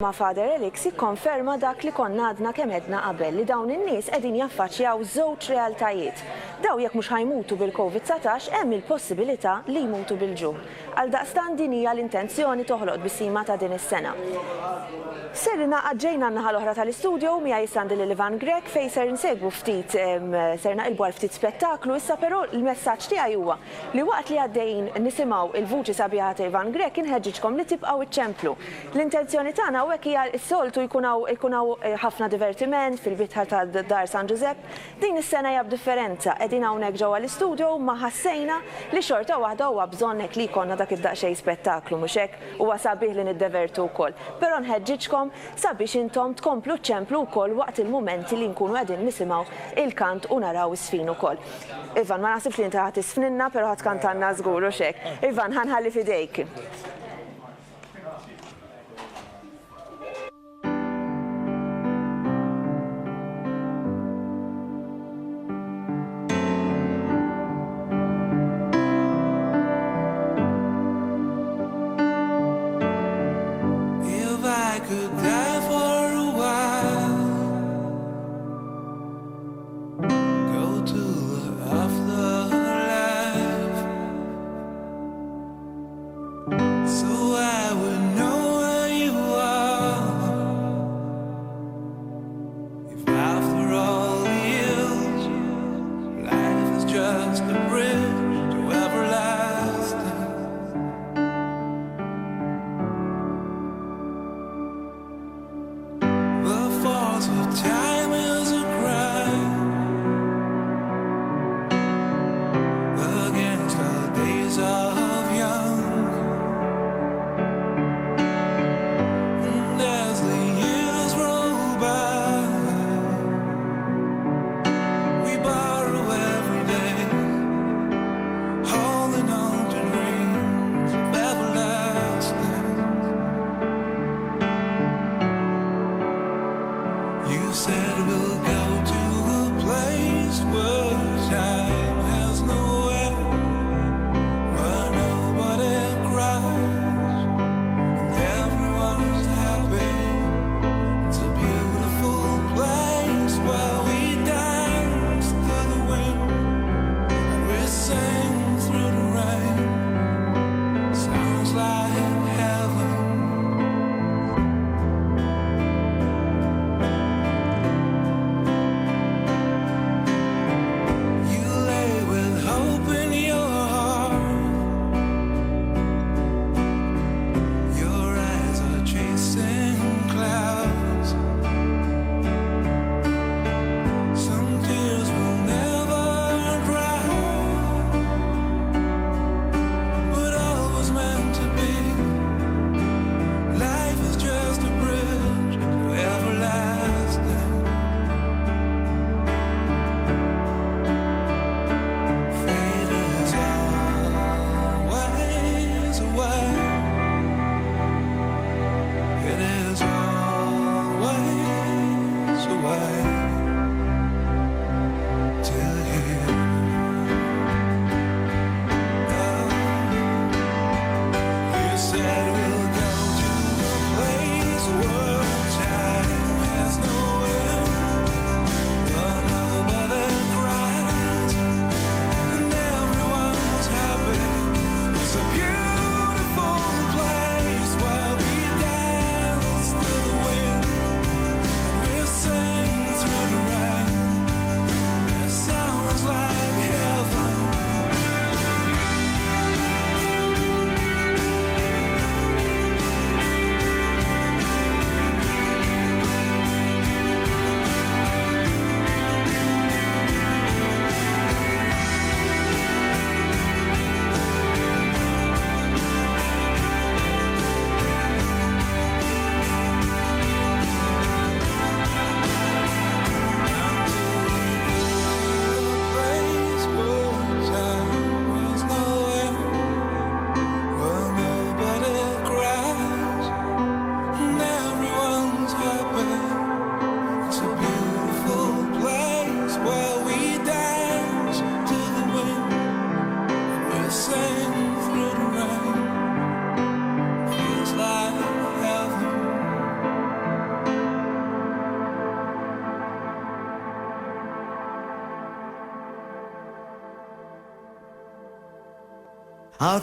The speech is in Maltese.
Ma Father Elix jikkonferma dak li konna għadna kemm għedna qabel li dawn in-nies qegħdin jaffaċċjaw żewġ realtajiet. Daw jekk mhux ħajmutu bil-COVID-19 hemm il-possibilità li jmutu bil-ġuħ. Għaldaqstant din hija l-intenzjoni toħloq tbissima ta' din is-sena. Serna ġejna n-naħa l-oħra tal-istudju miegħi Sandil Ivan Grech fejn ser insegwu ftit serna ilbu ftit spettaklu issa però l-messaġġ tiegħi huwa li waqt li għaddejjin nisimgħu il-vuċi sabiħa ta' Ivan Grech inħeġġiġkom li tibqgħu iċċemplu. L-intenzjoni tagħna hekk hija s-soltu jkunaw ħafna divertiment fil-bitħa ta' Dar San Giuseppe. Din is-sena hija b'differenza qegħdin hawnhekk ġewwa l-istudju ma ħassejna li xorta waħda huwa bżonn hekk li jkollna dak id-daqsxejn spettaklu mhux hekk huwa sabiħ li niddevertu wkoll. Però nħeġġiġkom sabiex intom tkomplu ċemplu wkoll waqt il-mumenti li nkunu qegħdin nisimgħu il-kant u naraw is-sfin ukoll. Ivan, ma naħsibx li inti ħadd isfninna però ħadd kantanna żgur u xek. Ivan, ħanħalli fidejk. Could die for a while, go to the afterlife, so I would know where you are. If after all the years, life is just a bridge to everlasting. Time is a crime against the days of young, and as the years roll by, we borrow every day, holding on to dreams of everlasting. You said we'll go to a place where time has no end, where nobody cries and everyone's happy. It's a beautiful place where we dance to the wind and we sing through the rain. Sounds like heaven. Out